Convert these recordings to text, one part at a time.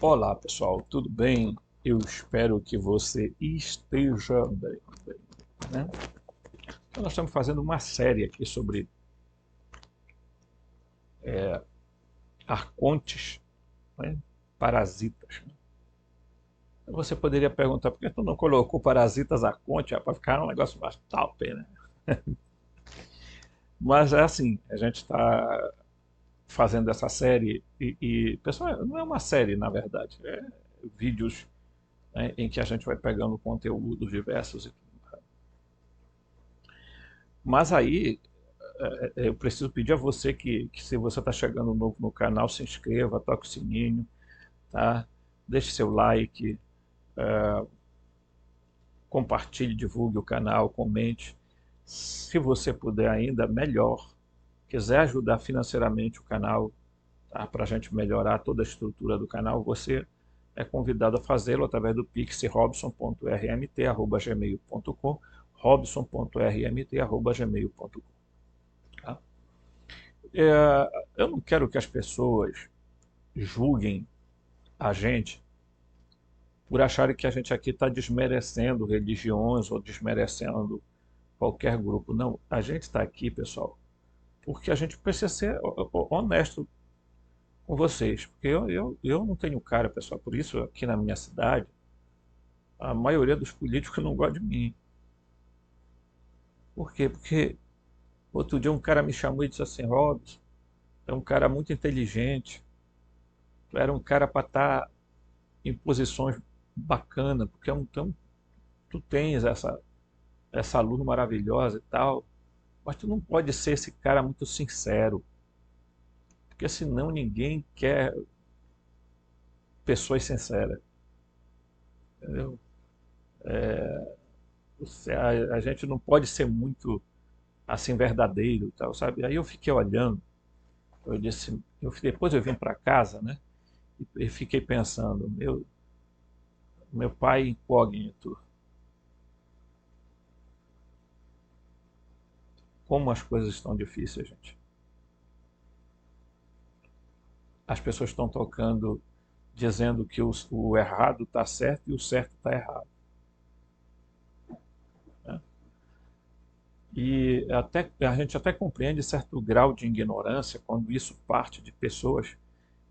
Olá pessoal, tudo bem? Eu espero que você esteja bem, né? Então nós estamos fazendo uma série aqui sobre arcontes, né? Parasitas. Você poderia perguntar por que tu não colocou parasitas arconte, para ficar um negócio mais top, né? Mas é assim, a gente está fazendo essa série pessoal, não é uma série na verdade, é vídeos, né, em que a gente vai pegando conteúdos diversos. Mas aí eu preciso pedir a você que se você está chegando novo no canal, se inscreva, toque o sininho, tá? Deixe seu like, compartilhe, divulgue o canal, comente. Se você puder ainda, melhor. Quiser ajudar financeiramente o canal, tá? Para a gente melhorar toda a estrutura do canal, você é convidado a fazê-lo através do pix robson.rmt@gmail.com, robson.rmt@gmail.com. Tá? Eu não quero que as pessoas julguem a gente por acharem que a gente aqui está desmerecendo religiões ou desmerecendo qualquer grupo. Não, a gente está aqui, pessoal, porque a gente precisa ser honesto com vocês. Porque eu não tenho cara, pessoal, por isso aqui na minha cidade, a maioria dos políticos não gosta de mim. Por quê? Porque outro dia um cara me chamou e disse assim: Robson, é um cara muito inteligente, tu era um cara para estar em posições bacanas, porque então, tu tens essa luz maravilhosa e tal, mas tu não pode ser esse cara muito sincero, porque senão ninguém quer pessoas sinceras, entendeu? A gente não pode ser muito assim verdadeiro e tal, sabe? Aí eu fiquei olhando, eu disse, depois eu vim para casa, né? E fiquei pensando, meu pai incógnito, como as coisas estão difíceis, gente. As pessoas estão tocando, dizendo que o errado está certo e o certo está errado, né? E até, a gente até compreende certo grau de ignorância quando isso parte de pessoas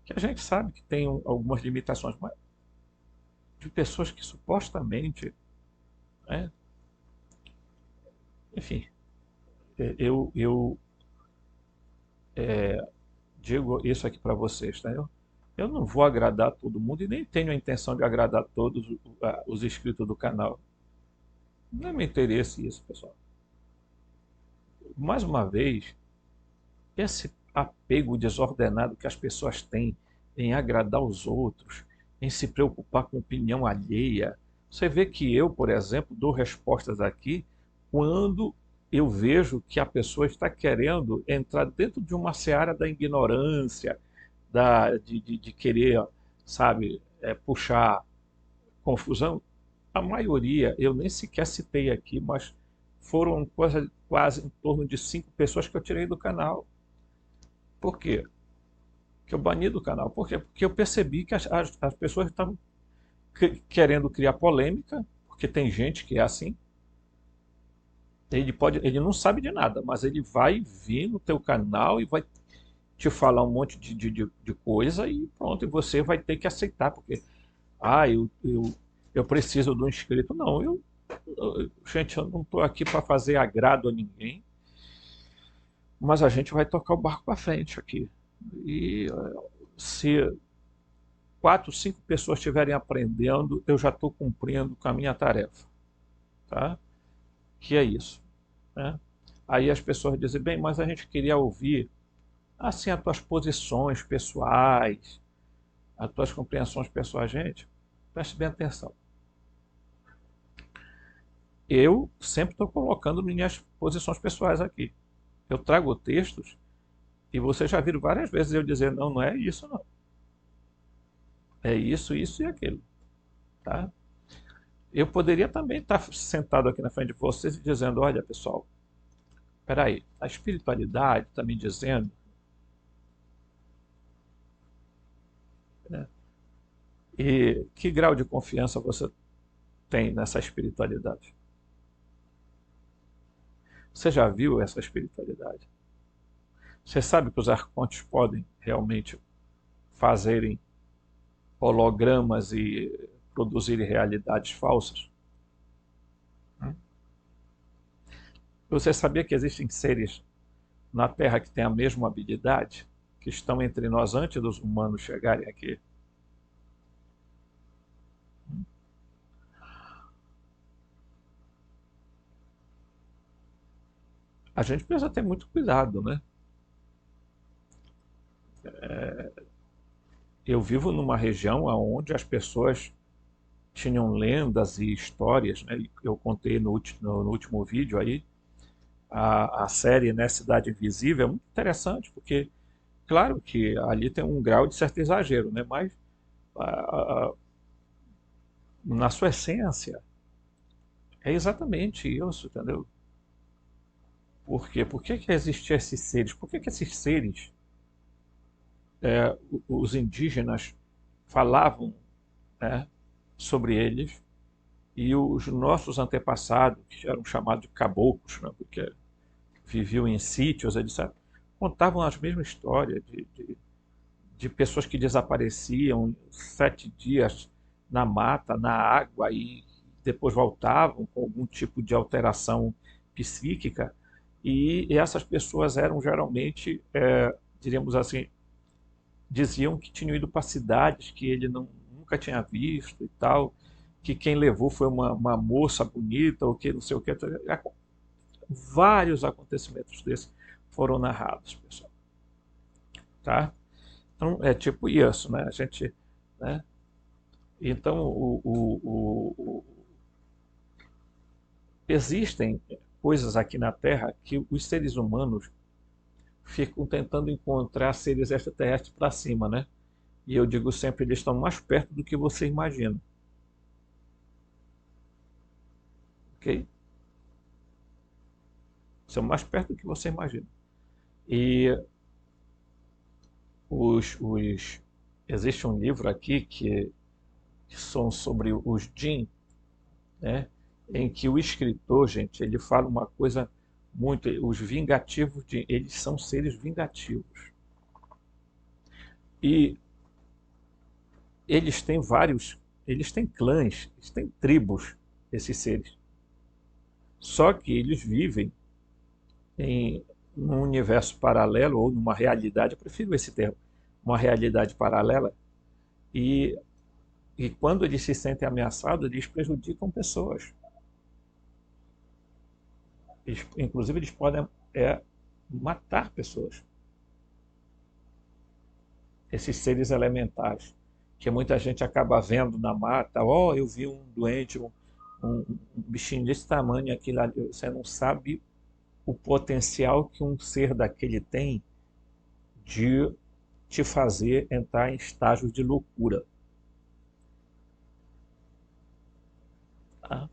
que a gente sabe que tem algumas limitações, mas de pessoas que supostamente, né, enfim, eu digo isso aqui para vocês, tá? Eu não vou agradar todo mundo e nem tenho a intenção de agradar todos os inscritos do canal. Não é meu interesse isso, pessoal. Mais uma vez, esse apego desordenado que as pessoas têm em agradar os outros, em se preocupar com a opinião alheia. Você vê que eu, por exemplo, dou respostas aqui quando eu vejo que a pessoa está querendo entrar dentro de uma seara da ignorância, de querer, sabe, puxar confusão. A maioria, eu nem sequer citei aqui, mas foram quase em torno de 5 pessoas que eu tirei do canal. Por quê? Que eu bani do canal. Por quê? Porque eu percebi que as pessoas estavam querendo criar polêmica, porque tem gente que é assim. Ele não sabe de nada, mas ele vai vir no teu canal e vai te falar um monte de coisa e pronto, e você vai ter que aceitar, porque eu preciso de um inscrito. Não, gente, eu não estou aqui para fazer agrado a ninguém, mas a gente vai tocar o barco para frente aqui. E se 4, 5 pessoas estiverem aprendendo, eu já estou cumprindo com a minha tarefa, tá? Que é isso, né? Aí as pessoas dizem, bem, mas a gente queria ouvir assim as tuas posições pessoais, as tuas compreensões pessoais. Gente, preste bem atenção. Eu sempre estou colocando minhas posições pessoais aqui. Eu trago textos e vocês já viram várias vezes eu dizer, não, não é isso não. É isso, isso e aquilo, tá? Eu poderia também estar sentado aqui na frente de vocês e dizendo, olha pessoal, peraí, a espiritualidade está me dizendo, né, E que grau de confiança você tem nessa espiritualidade? Você já viu essa espiritualidade? Você sabe que os arcontes podem realmente fazerem hologramas e produzirem realidades falsas? Você sabia que existem seres na Terra que têm a mesma habilidade, que estão entre nós antes dos humanos chegarem aqui? A gente precisa ter muito cuidado, né? Eu vivo numa região onde as pessoas tinham lendas e histórias, né? Eu contei no último vídeo aí, a série, né, Cidade Invisível é muito interessante, porque, claro que ali tem um grau de certo exagero, né? Mas na sua essência é exatamente isso, entendeu? Por quê? Por que que existiam esses seres? Por que que esses seres, os indígenas falavam, né, sobre eles e os nossos antepassados, que eram chamados de caboclos, né, porque viviam em sítios, etc., contavam as mesmas histórias de pessoas que desapareciam 7 dias na mata, na água, e depois voltavam com algum tipo de alteração psíquica. E essas pessoas eram geralmente, diríamos assim, diziam que tinham ido para cidades que ele nunca tinha visto e tal, que quem levou foi uma moça bonita, ou que não sei o que. Vários acontecimentos desses foram narrados, pessoal. Tá? Então, é tipo isso, né? A gente, né? Então, existem coisas aqui na Terra que os seres humanos ficam tentando encontrar seres extraterrestres para cima, né? E eu digo sempre, eles estão mais perto do que você imagina, ok? São mais perto do que você imagina. E os existe um livro aqui que são sobre os Jinn, né? Em que o escritor, gente, ele fala uma coisa muito, os vingativos, eles são seres vingativos. E eles têm vários, eles têm clãs, eles têm tribos, esses seres. Só que eles vivem em um universo paralelo ou numa realidade, eu prefiro esse termo, uma realidade paralela, e, e quando eles se sentem ameaçados, eles prejudicam pessoas. Inclusive, eles podem matar pessoas, esses seres elementares, que muita gente acaba vendo na mata. Oh, eu vi um doente, um bichinho desse tamanho aqui lá. Você não sabe o potencial que um ser daquele tem de te fazer entrar em estágios de loucura. Tá?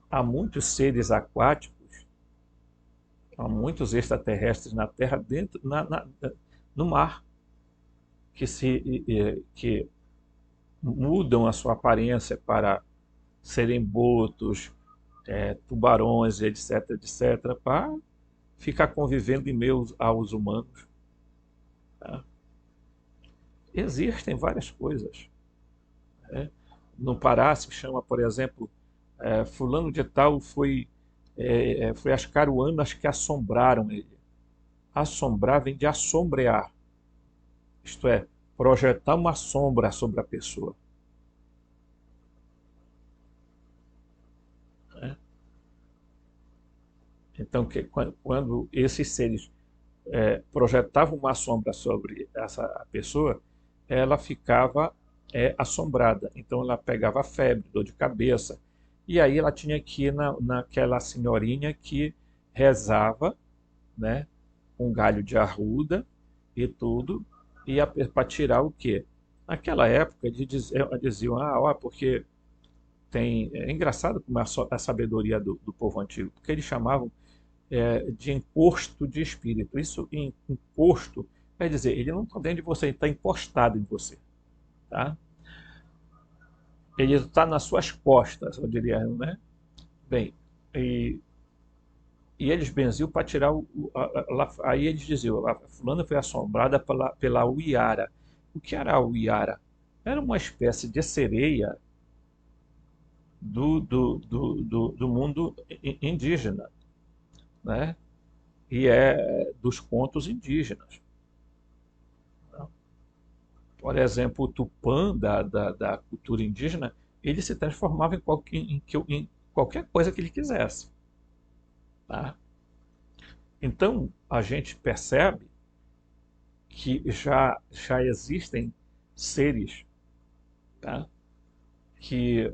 Há muitos seres aquáticos, há muitos extraterrestres na Terra, no mar, que mudam a sua aparência para serem botos, tubarões, etc., etc., para ficar convivendo em meio aos humanos. Tá? Existem várias coisas. Né? No Pará se chama, por exemplo, fulano de tal foi as caruanas que assombraram ele. Assombrar vem de assombrear, isto é, projetar uma sombra sobre a pessoa. Né? Então, quando esses seres projetavam uma sombra sobre essa pessoa, ela ficava assombrada. Então ela pegava febre, dor de cabeça, e aí ela tinha que ir naquela senhorinha que rezava, né, um galho de arruda e tudo, e para tirar o quê? Naquela época diziam, ó, porque tem. É engraçado como é a sabedoria do povo antigo, porque eles chamavam de encosto de espírito. Isso, encosto, Quer dizer, ele não está dentro de você, ele está encostado em você. Tá? Ele está nas suas costas, eu diria, né? Bem, e, e eles benziam para tirar aí eles diziam, a fulana foi assombrada pela Uiara. O que era a Uiara? Era uma espécie de sereia do mundo indígena, né? E é dos contos indígenas. Por exemplo, o Tupã da cultura indígena, ele se transformava em qualquer coisa que ele quisesse. Tá? Então, a gente percebe que já existem seres, tá? Que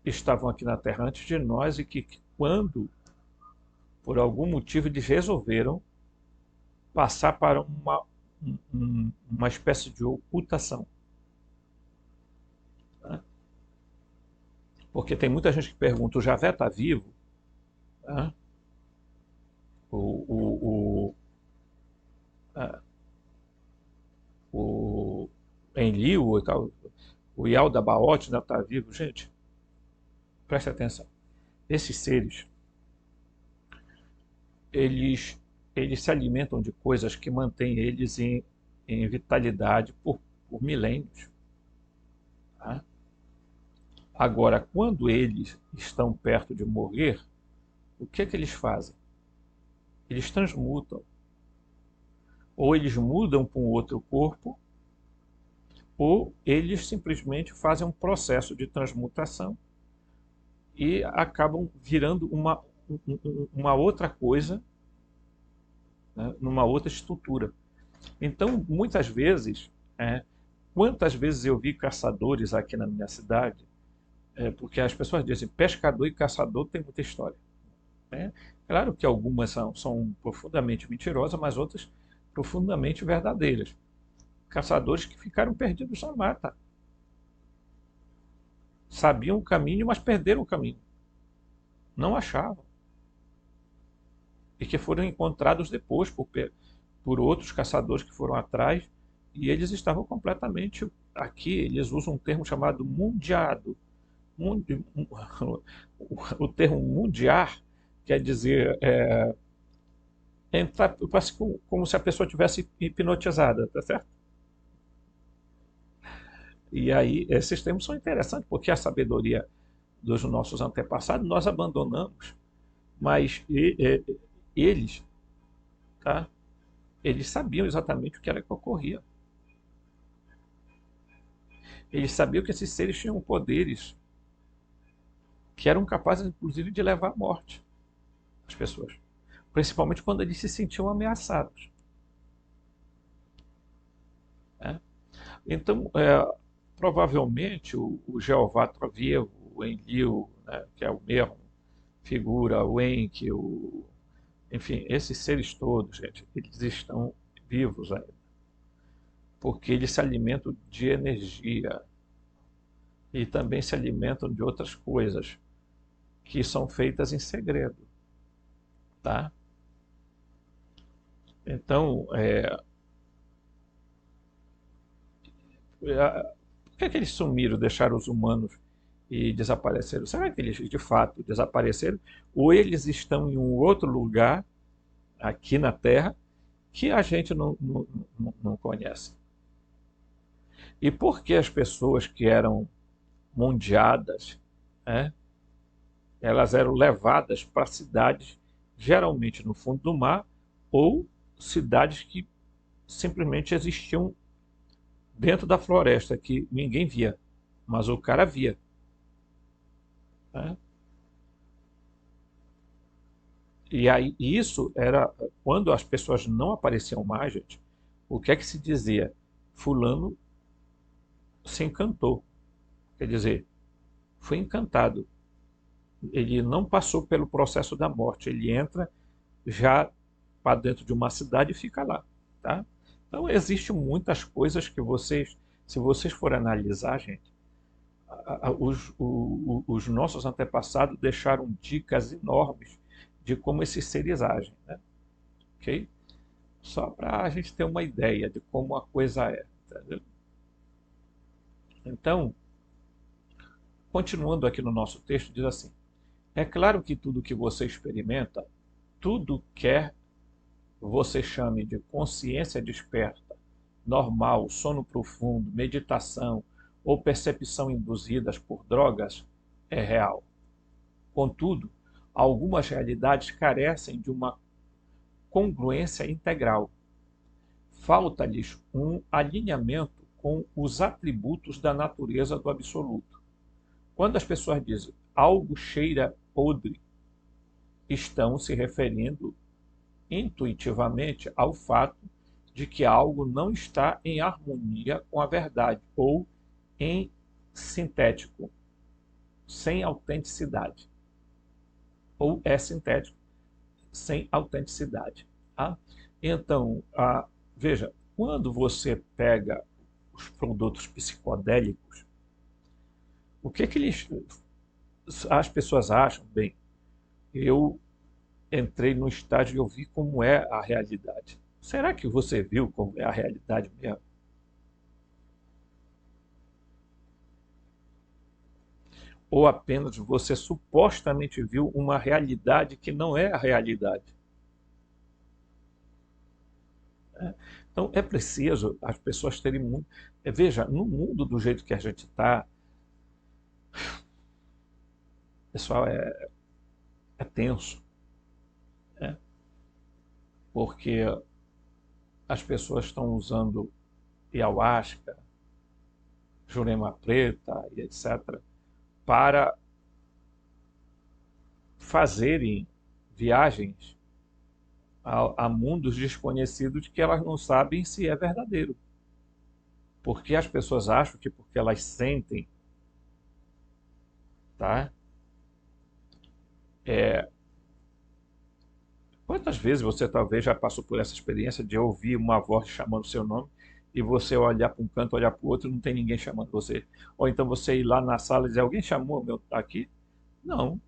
estavam aqui na Terra antes de nós e que quando, por algum motivo, eles resolveram passar para uma espécie de ocultação. Tá? Porque tem muita gente que pergunta, o Javé está vivo? Tá? O, o, a- o Enlil, o Ial da Baote ainda está vivo. Gente, preste atenção. Esses seres, eles, eles se alimentam de coisas que mantêm eles em vitalidade por milênios. Tá? Agora, quando eles estão perto de morrer, o que é que eles fazem? Eles transmutam. Ou eles mudam para um outro corpo, ou eles simplesmente fazem um processo de transmutação e acabam virando uma outra coisa, né, numa outra estrutura. Então, muitas vezes, quantas vezes eu vi caçadores aqui na minha cidade, porque as pessoas dizem pescador e caçador tem muita história. Né? Claro que algumas são profundamente mentirosas, mas outras profundamente verdadeiras. Caçadores que ficaram perdidos na mata. Sabiam o caminho, mas perderam o caminho. Não achavam. E que foram encontrados depois por outros caçadores que foram atrás, e eles estavam completamente aqui, eles usam um termo chamado mundiado. Mundi, o termo mundiar quer dizer entrar, quase como se a pessoa tivesse hipnotizada, tá certo? E aí esses termos são interessantes porque a sabedoria dos nossos antepassados nós abandonamos, mas eles, tá? Eles sabiam exatamente o que era que ocorria. Eles sabiam que esses seres tinham poderes que eram capazes, inclusive, de levar à morte as pessoas, principalmente quando eles se sentiam ameaçados. Né? Então, provavelmente, o Jeová Trovievo, o Enlil, né, que é o mesmo figura, o Enki, enfim, esses seres todos, gente, eles estão vivos ainda, porque eles se alimentam de energia e também se alimentam de outras coisas que são feitas em segredo, tá? Então, por que eles sumiram, deixaram os humanos e desapareceram? Será que eles de fato desapareceram? Ou eles estão em um outro lugar, aqui na Terra, que a gente não conhece? E por que as pessoas que eram mundiadas, né, elas eram levadas para cidades, geralmente no fundo do mar, ou cidades que simplesmente existiam dentro da floresta, que ninguém via, mas o cara via. Né? E aí, isso era quando as pessoas não apareciam mais, gente. O que é que se dizia? Fulano se encantou. Quer dizer, foi encantado. Ele não passou pelo processo da morte. Ele entra já para dentro de uma cidade e fica lá. Tá? Então, existem muitas coisas que vocês, se vocês forem analisar, gente, os nossos antepassados deixaram dicas enormes de como esses seres agem. Né? Ok? Só para a gente ter uma ideia de como a coisa é. Entendeu? Então, continuando aqui no nosso texto, diz assim: é claro que tudo que você experimenta, tudo quer você chame de consciência desperta, normal, sono profundo, meditação ou percepção induzidas por drogas, é real. Contudo, algumas realidades carecem de uma congruência integral. Falta-lhes um alinhamento com os atributos da natureza do absoluto. Quando as pessoas dizem algo cheira podre, estão se referindo intuitivamente ao fato de que algo não está em harmonia com a verdade ou em sintético, sem autenticidade, ou é sintético, sem autenticidade. Tá? Então, veja, quando você pega os produtos psicodélicos, o que as pessoas acham? Bem, eu entrei no estágio e eu vi como é a realidade. Será que você viu como é a realidade mesmo? Ou apenas você supostamente viu uma realidade que não é a realidade? Então é preciso as pessoas terem muito. Veja, no mundo do jeito que a gente está, pessoal, é tenso, né? Porque as pessoas estão usando ayahuasca, jurema preta e etc., para fazerem viagens a mundos desconhecidos que elas não sabem se é verdadeiro. Porque as pessoas acham que porque elas sentem, tá? É, quantas vezes você talvez já passou por essa experiência de ouvir uma voz chamando seu nome e você olhar para um canto, olhar para o outro e não tem ninguém chamando você? Ou então você ir lá na sala e dizer, alguém chamou meu aqui? Não,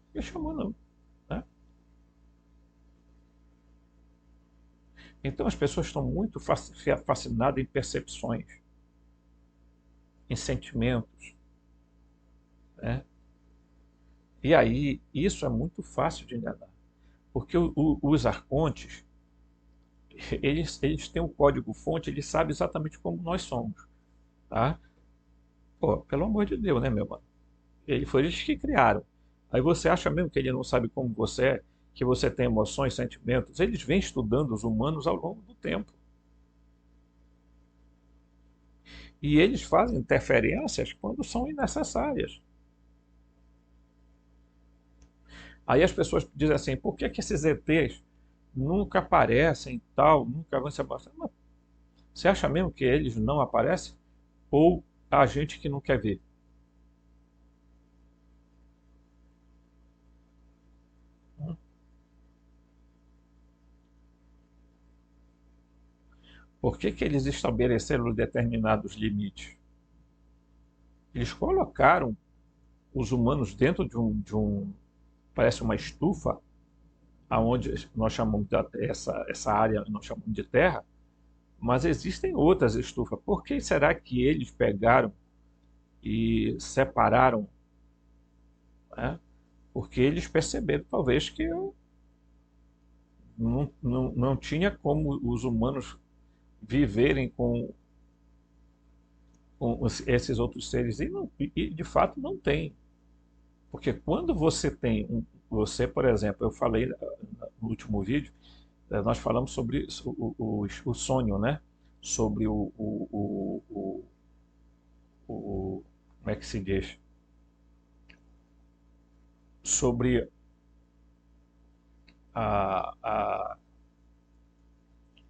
ninguém chamou não. Né? Então as pessoas estão muito fascinadas em percepções, em sentimentos, né? E aí isso é muito fácil de enganar, porque os arcontes, eles têm o código-fonte, eles sabem exatamente como nós somos, tá? Pô, pelo amor de Deus, né, meu mano? Foi eles que criaram. Aí você acha mesmo que ele não sabe como você é, que você tem emoções, sentimentos? Eles vêm estudando os humanos ao longo do tempo. E eles fazem interferências quando são innecessárias. Aí as pessoas dizem assim, por que que esses ETs nunca aparecem e tal, nunca vão se aparecer? Mas você acha mesmo que eles não aparecem? Ou a gente que não quer ver? Por que que eles estabeleceram determinados limites? Eles colocaram os humanos dentro de um parece uma estufa, aonde nós chamamos essa área nós chamamos de terra, mas existem outras estufas. Por que será que eles pegaram e separaram? Né? Porque eles perceberam talvez que não tinha como os humanos viverem com esses outros seres. E de fato não tem. Porque quando você tem você, por exemplo, eu falei no último vídeo, nós falamos sobre o sonho, né? Sobre como é que se diz? Sobre a, a,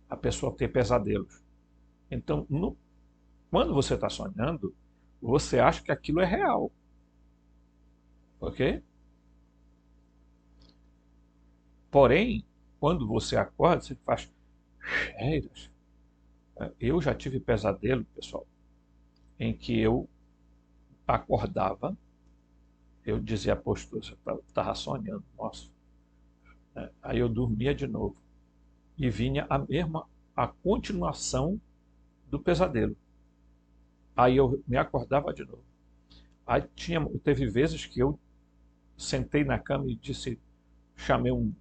a pessoa ter pesadelos. Então, quando você está sonhando, você acha que aquilo é real, ok? Porém, quando você acorda, você faz cheiras. Eu já tive pesadelo, pessoal, em que eu acordava, eu dizia, poxa, você estava sonhando, nossa. Aí eu dormia de novo. E vinha a continuação do pesadelo. Aí eu me acordava de novo. Aí teve vezes que eu sentei na cama e chamei um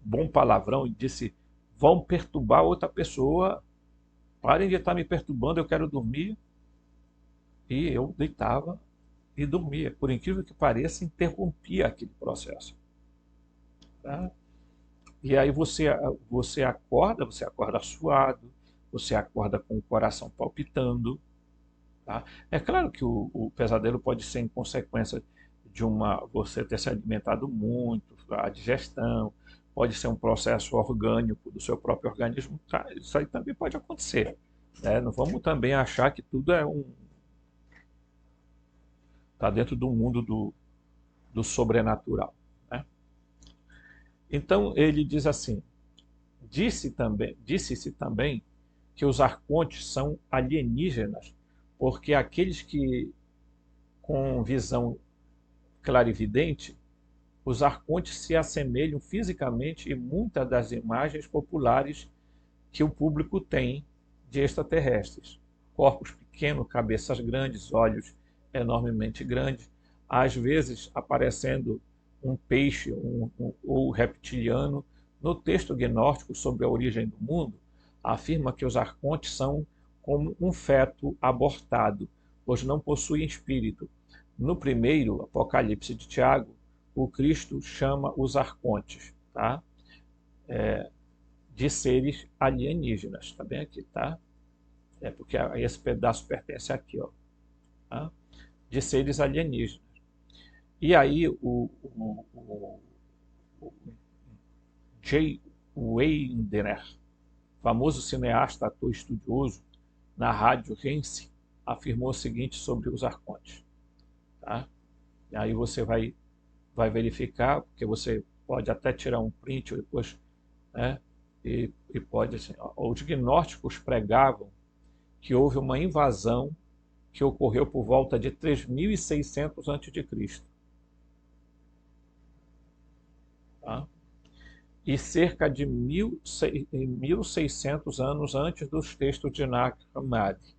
bom palavrão e disse: vão perturbar outra pessoa, parem de estar me perturbando, eu quero dormir. E eu deitava e dormia. Por incrível que pareça, interrompia aquele processo. Tá? E aí você acorda suado, você acorda com o coração palpitando. Tá? É claro que o pesadelo pode ser em consequência de você ter se alimentado muito, a digestão, pode ser um processo orgânico do seu próprio organismo. Tá? Isso aí também pode acontecer. Né? Não vamos também achar que tudo está dentro do mundo do sobrenatural. Né? Então ele diz assim: disse-se também que os arcontes são alienígenas, porque aqueles que com visão clarividente, os arcontes se assemelham fisicamente em muitas das imagens populares que o público tem de extraterrestres. Corpos pequenos, cabeças grandes, olhos enormemente grandes, às vezes aparecendo um peixe ou reptiliano. No texto gnóstico sobre a origem do mundo, afirma que os arcontes são como um feto abortado, pois não possuem espírito. No primeiro Apocalipse de Tiago, o Cristo chama os arcontes, tá? De seres alienígenas. Está bem aqui, tá? É porque esse pedaço pertence aqui, ó. Tá? De seres alienígenas. E aí o Jay Weidner, famoso cineasta, ator estudioso, na rádio Rense, afirmou o seguinte sobre os arcontes. Tá? E aí você vai verificar, porque você pode até tirar um print depois, né? E pode, assim, os gnósticos pregavam que houve uma invasão que ocorreu por volta de 3600 a.C. Tá? E cerca de 1600 anos antes dos textos de Nag Hammadi,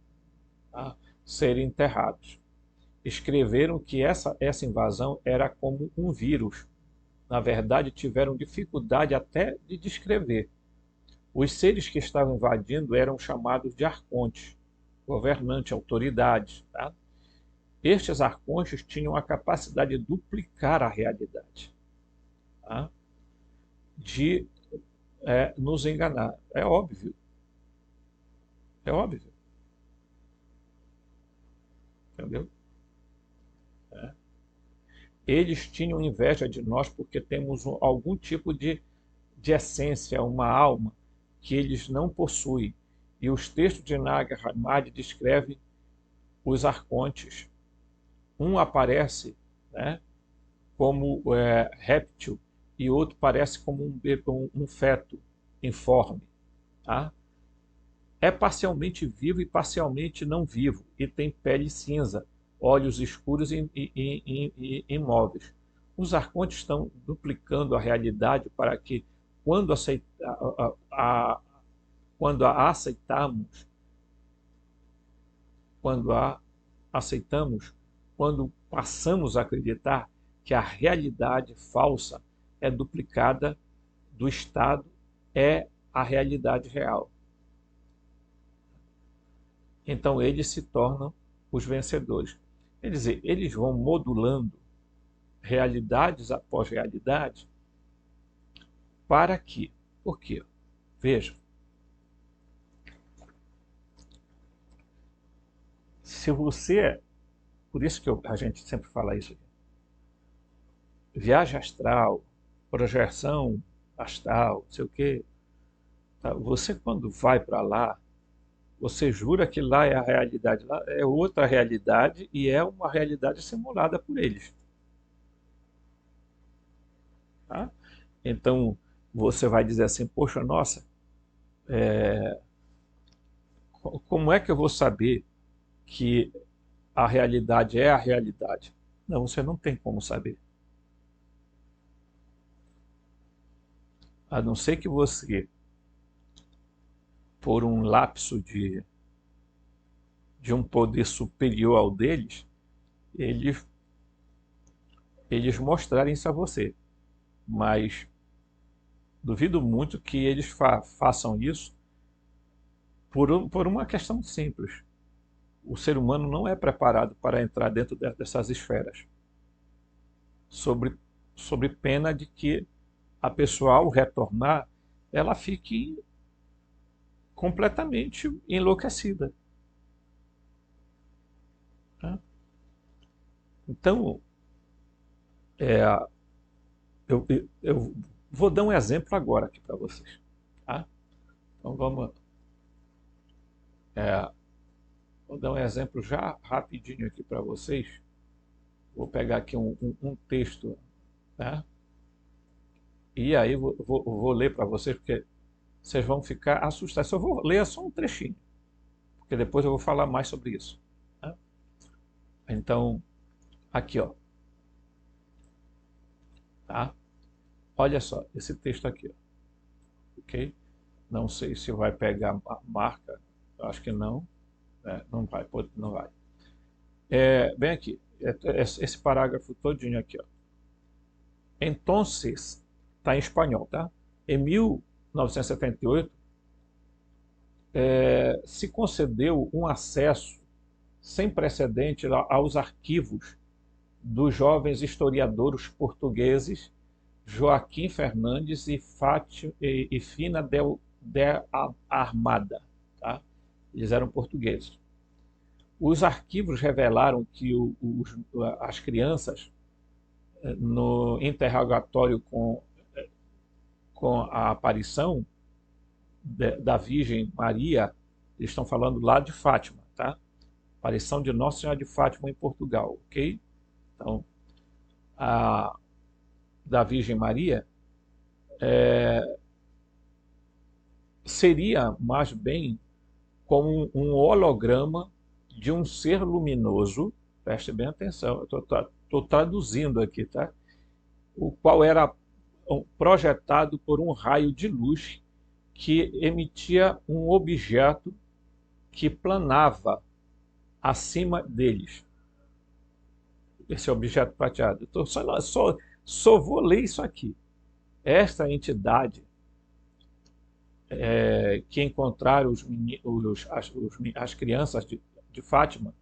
tá? Serem enterrados. Escreveram que essa invasão era como um vírus. Na verdade, tiveram dificuldade até de descrever. Os seres que estavam invadindo eram chamados de arcontes, governantes, autoridades. Tá? Estes arcontes tinham a capacidade de duplicar a realidade, tá? De nos enganar. É óbvio. É óbvio. Entendeu? Eles tinham inveja de nós porque temos algum tipo de essência, uma alma que eles não possuem. E os textos de Nag Hammadi descrevem os arcontes. Um aparece, né, como réptil e outro parece como um feto informe. Tá? É parcialmente vivo e parcialmente não vivo e tem pele cinza, olhos escuros e imóveis. Os arcontes estão duplicando a realidade para que, quando, quando a aceitamos, quando a aceitamos, quando passamos a acreditar que a realidade falsa é duplicada do estado, é a realidade real. Então eles se tornam os vencedores. Quer dizer, eles vão modulando realidades após realidade para quê? Por quê? Veja, se você, por isso que a gente sempre fala isso aqui, viagem astral, projeção astral, não sei o quê, tá? Você quando vai para lá, você jura que lá é a realidade, lá é outra realidade e é uma realidade simulada por eles. Tá? Então você vai dizer assim, poxa, nossa, como é que eu vou saber que a realidade é a realidade? Não, você não tem como saber. A não ser que você por um lapso de um poder superior ao deles, eles, eles mostrarem isso a você. Mas duvido muito que eles façam isso por uma questão simples. O ser humano não é preparado para entrar dentro dessas esferas, sobre, sobre pena de que a pessoa, ao retornar, ela fique completamente enlouquecida. Tá? Então, é, eu vou dar um exemplo agora aqui para vocês. Tá? Então vou dar um exemplo já rapidinho aqui para vocês. Vou pegar aqui um texto, tá? E aí vou ler para vocês, porque vocês vão ficar assustados. Só vou ler só um trechinho, porque depois eu vou falar mais sobre isso. Tá? Então, aqui, ó. Tá? Olha só, esse texto aqui, ó. Ok? Não sei se vai pegar a marca, eu acho que não. Não vai, não vai. Bem aqui, esse parágrafo todinho aqui, ó. Entonces, está em espanhol, tá? Em 1978, se concedeu um acesso sem precedente aos arquivos dos jovens historiadores portugueses Joaquim Fernandes e Fina de Armada. Tá? Eles eram portugueses. Os arquivos revelaram que as crianças, no interrogatório com a aparição da Virgem Maria, eles estão falando lá de Fátima, tá? Aparição de Nossa Senhora de Fátima em Portugal, ok? Então, da Virgem Maria seria mais bem como um holograma de um ser luminoso, preste bem atenção, eu estou traduzindo aqui, tá? O qual era projetado por um raio de luz que emitia um objeto que planava acima deles. Esse objeto prateado. Então, só vou ler isso aqui. Esta entidade que encontraram as crianças de Fátima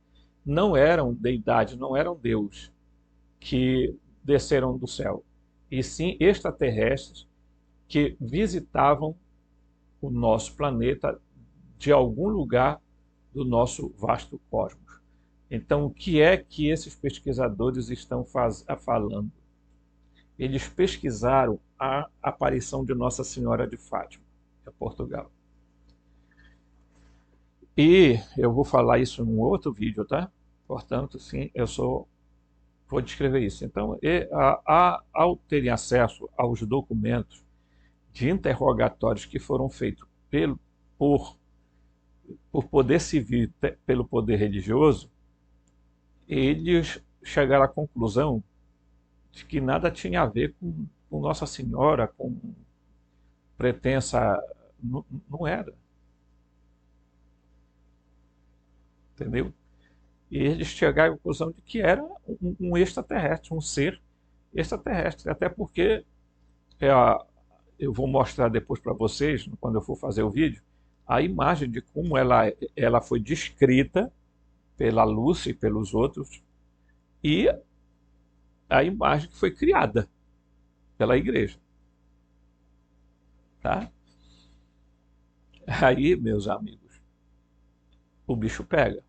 não eram deidades, não eram Deus que desceram do céu, e sim extraterrestres que visitavam o nosso planeta de algum lugar do nosso vasto cosmos. Então, o que é que esses pesquisadores estão falando? Eles pesquisaram a aparição de Nossa Senhora de Fátima, em Portugal. E eu vou falar isso num outro vídeo, tá? Portanto, sim, vou descrever isso. Então, ao terem acesso aos documentos de interrogatórios que foram feitos por poder civil e pelo poder religioso, eles chegaram à conclusão de que nada tinha a ver com Nossa Senhora, com pretensa. Não era. Entendeu? E eles chegaram à conclusão de que era um extraterrestre, um ser extraterrestre. Até porque eu vou mostrar depois para vocês, quando eu for fazer o vídeo, a imagem de como ela foi descrita pela Lúcia e pelos outros, e a imagem que foi criada pela igreja. Tá? Aí, meus amigos, o bicho pega.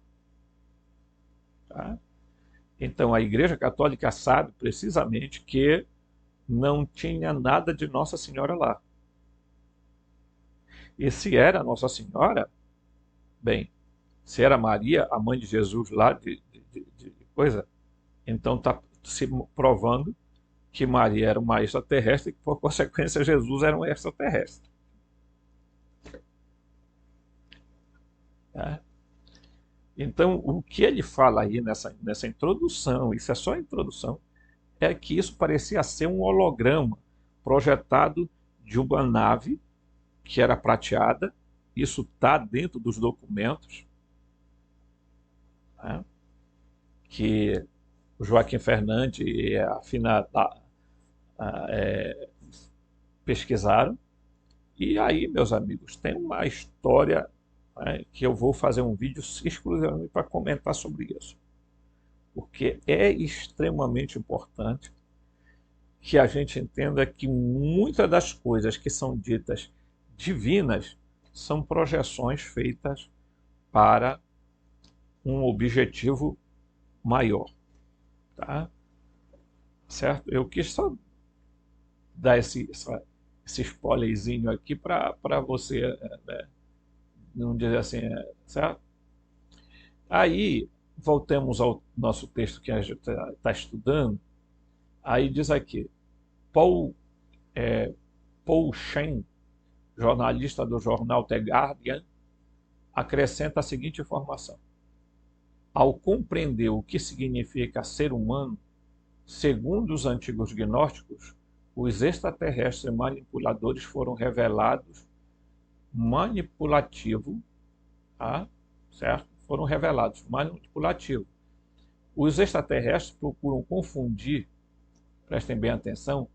Tá? Então, a Igreja Católica sabe precisamente que não tinha nada de Nossa Senhora lá. E se era Nossa Senhora, bem, se era Maria, a mãe de Jesus lá de coisa, então está se provando que Maria era uma extraterrestre e que, por consequência, Jesus era um extraterrestre. Tá? Então, o que ele fala aí nessa introdução, isso é só a introdução, é que isso parecia ser um holograma projetado de uma nave que era prateada, isso está dentro dos documentos, né, que o Joaquim Fernandes e a Fina pesquisaram. E aí, meus amigos, tem uma história, né, que eu vou fazer um vídeo exclusivamente para comentar sobre isso, porque é extremamente importante que a gente entenda que muitas das coisas que são ditas divinas são projeções feitas para um objetivo maior, tá? Certo? Eu quis só dar esse spoilerzinho aqui para você, né, não dizer assim, certo? Aí, voltemos ao nosso texto que a gente está estudando. Aí diz aqui, Paul, Paul Shen, jornalista do jornal The Guardian, acrescenta a seguinte informação. Ao compreender o que significa ser humano, segundo os antigos gnósticos, os extraterrestres manipuladores foram revelados manipulativo, tá? Certo? Foram revelados manipulativo. Os extraterrestres procuram confundir, prestem bem atenção,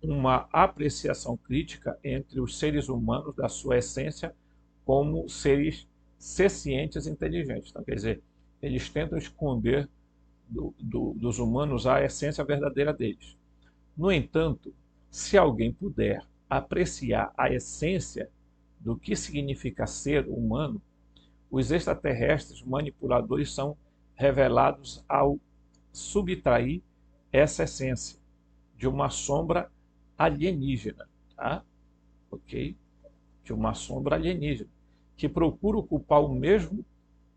uma apreciação crítica entre os seres humanos da sua essência como seres sencientes e inteligentes. Então, quer dizer, eles tentam esconder dos humanos a essência verdadeira deles. No entanto, se alguém puder apreciar a essência do que significa ser humano, os extraterrestres manipuladores são revelados ao subtrair essa essência de uma sombra alienígena, tá? Ok? De uma sombra alienígena, que procura ocupar o mesmo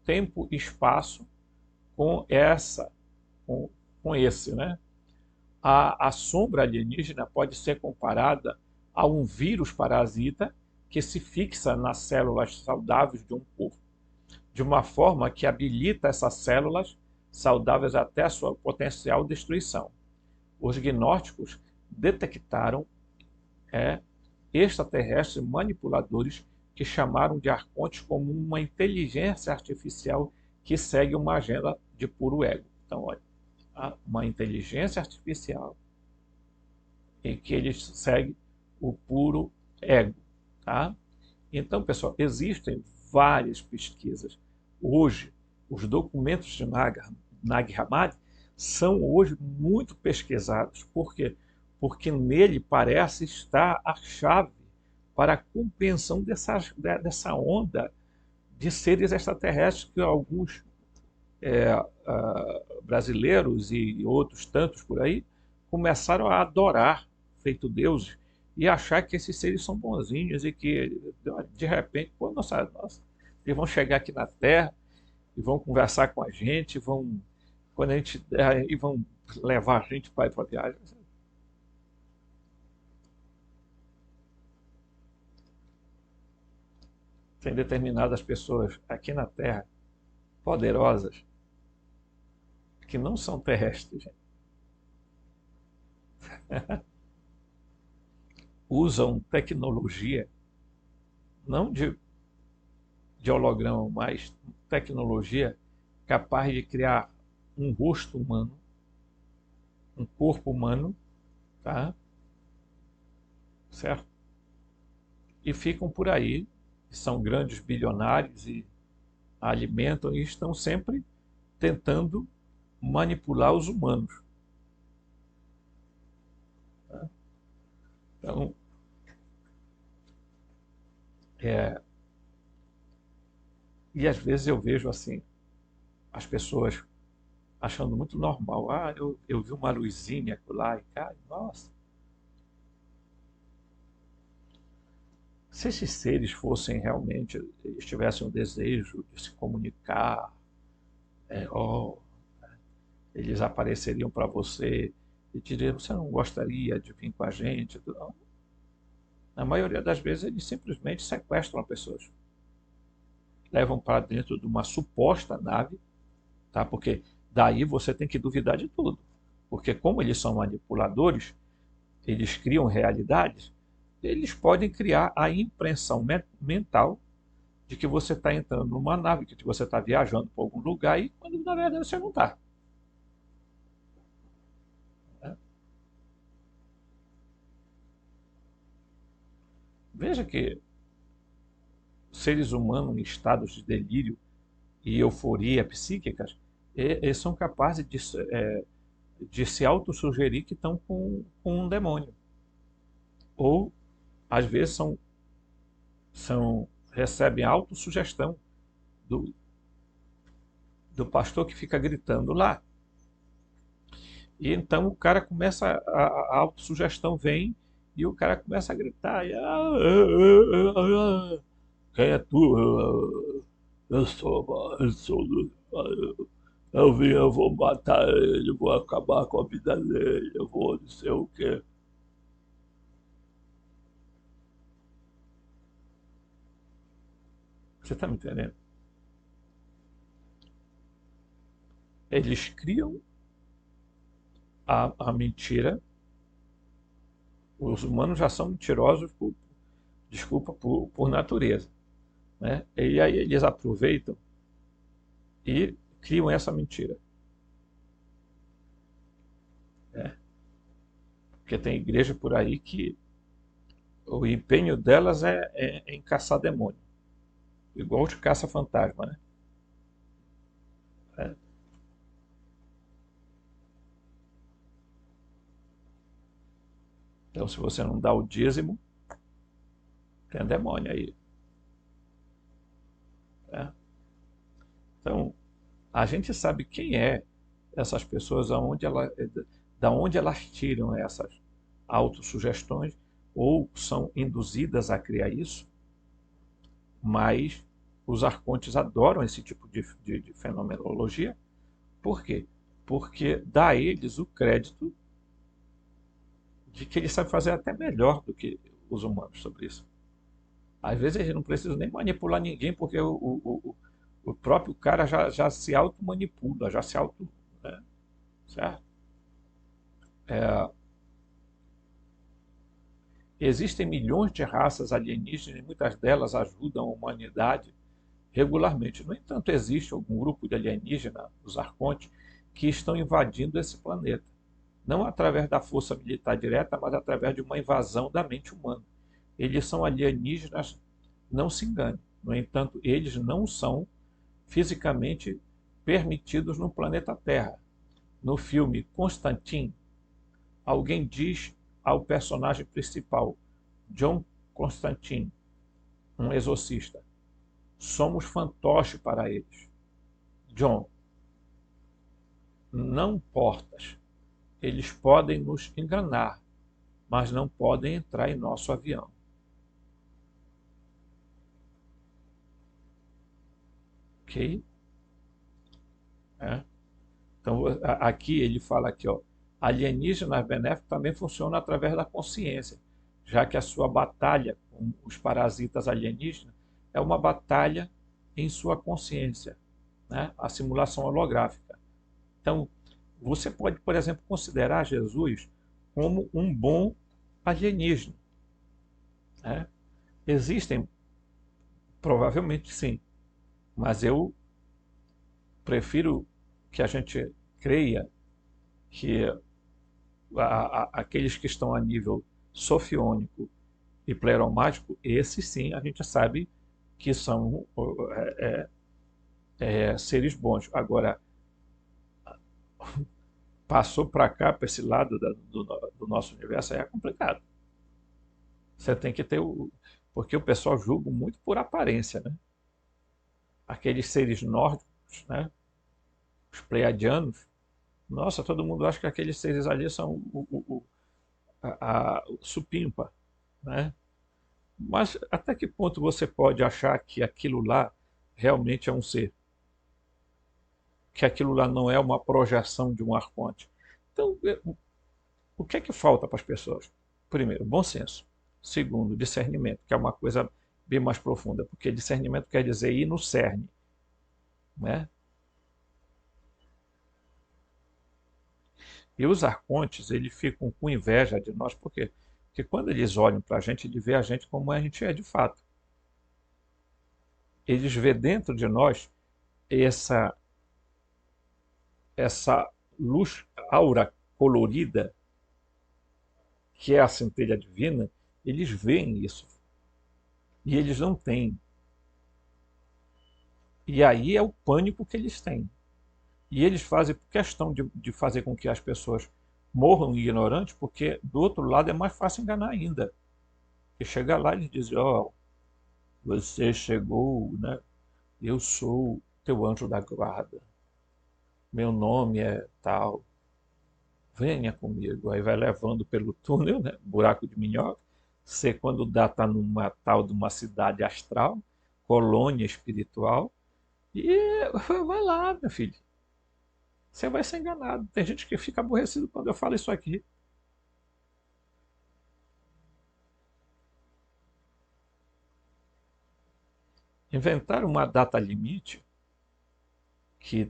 tempo e espaço com esse, né? A sombra alienígena pode ser comparada a um vírus parasita que se fixa nas células saudáveis de um corpo, de uma forma que habilita essas células saudáveis até a sua potencial destruição. Os gnósticos detectaram extraterrestres manipuladores que chamaram de arcontes como uma inteligência artificial que segue uma agenda de puro ego. Então, olha, uma inteligência artificial em que eles seguem o puro ego, tá? Então, pessoal, existem várias pesquisas. Hoje, os documentos de Nag Hammadi são hoje muito pesquisados. Por quê? Porque nele parece estar a chave para a compreensão dessa onda de seres extraterrestres que alguns brasileiros e outros tantos por aí começaram a adorar, feito deuses, e achar que esses seres são bonzinhos e que, de repente, pô, nossa, eles vão chegar aqui na Terra e vão conversar com a gente, quando a gente, e vão levar a gente para a viagem. Tem determinadas pessoas aqui na Terra, poderosas, que não são terrestres, gente. Usam tecnologia, não de holograma, mas tecnologia capaz de criar um rosto humano, um corpo humano, tá? Certo? E ficam por aí, são grandes bilionários e alimentam e estão sempre tentando manipular os humanos. Tá? Então, e às vezes eu vejo assim, as pessoas achando muito normal. Eu vi uma luzinha lá e cara, nossa. Se esses seres fossem realmente, eles tivessem um desejo de se comunicar, eles apareceriam para você e diriam, você não gostaria de vir com a gente? Não. Na maioria das vezes eles simplesmente sequestram as pessoas. Levam para dentro de uma suposta nave, tá? Porque daí você tem que duvidar de tudo. Porque como eles são manipuladores, eles criam realidades, eles podem criar a impressão mental de que você está entrando numa nave, que você está viajando para algum lugar e quando na verdade você não está. Né? Veja que seres humanos em estados de delírio e euforia psíquicas, eles são capazes de se autossugerir que estão com um demônio. Ou, às vezes, recebem a autossugestão do, do pastor que fica gritando lá. E então o cara começa, a autossugestão vem e o cara começa a gritar. Quem é tu? Eu vim, eu vou matar ele, vou acabar com a vida dele, eu vou não sei o quê. Você está me entendendo? Eles criam a mentira. Os humanos já são mentirosos, desculpa, por natureza. Né? E aí eles aproveitam e criam essa mentira. Né? Porque tem igreja por aí que o empenho delas é em caçar demônio. Igual de caça-fantasma. Né? É. Então, se você não dá o dízimo, tem demônio aí. Né? Então, a gente sabe quem é essas pessoas, da onde elas tiram essas autossugestões ou são induzidas a criar isso, mas os arcontes adoram esse tipo de fenomenologia. Por quê? Porque dá a eles o crédito de que eles sabem fazer até melhor do que os humanos sobre isso. Às vezes eles não precisam nem manipular ninguém, porque o próprio cara já se auto-manipula, já se auto. Né? Certo? É, existem milhões de raças alienígenas e muitas delas ajudam a humanidade regularmente. No entanto, existe algum grupo de alienígenas, os arcontes, que estão invadindo esse planeta. Não através da força militar direta, mas através de uma invasão da mente humana. Eles são alienígenas, não se engane. No entanto, eles não são fisicamente permitidos no planeta Terra. No filme Constantine, alguém diz ao personagem principal, John Constantine, um exorcista, somos fantoches para eles. John, não portas. Eles podem nos enganar, mas não podem entrar em nosso avião. Ok? É. Então, aqui ele fala aqui, ó, alienígenas benéficos também funcionam através da consciência, já que a sua batalha com os parasitas alienígenas é uma batalha em sua consciência, né? A simulação holográfica. Então, você pode, por exemplo, considerar Jesus como um bom alienígena. Né? Existem, provavelmente sim, mas eu prefiro que a gente creia que aqueles que estão a nível sofiônico e pleromático, esses sim a gente sabe que são seres bons. Agora, passou para cá, para esse lado do nosso universo, aí é complicado. Você tem que ter o. Porque o pessoal julga muito por aparência, né? Aqueles seres nórdicos, né? Os pleiadianos, nossa, todo mundo acha que aqueles seres ali são o supimpa, né? Mas até que ponto você pode achar que aquilo lá realmente é um ser? Que aquilo lá não é uma projeção de um arconte? Então, o que é que falta para as pessoas? Primeiro, bom senso. Segundo, discernimento, que é uma coisa bem mais profunda, porque discernimento quer dizer ir no cerne, né? E os arcontes, eles ficam com inveja de nós, porque Porque quando eles olham para a gente, eles veem a gente como a gente é de fato. Eles veem dentro de nós essa, essa luz, aura colorida, que é a centelha divina, eles veem isso. E eles não têm. E aí é o pânico que eles têm. E eles fazem questão de fazer com que as pessoas morram ignorantes, porque do outro lado é mais fácil enganar ainda. E chegar lá e eles dizem, ó, você chegou, né? Eu sou teu anjo da guarda. Meu nome é tal. Venha comigo. Aí vai levando pelo túnel, né? Buraco de minhoca. Você, quando dá, está numa tal de uma cidade astral, colônia espiritual. E vai lá, meu filho. Você vai ser enganado. Tem gente que fica aborrecido quando eu falo isso aqui. Inventaram uma data limite que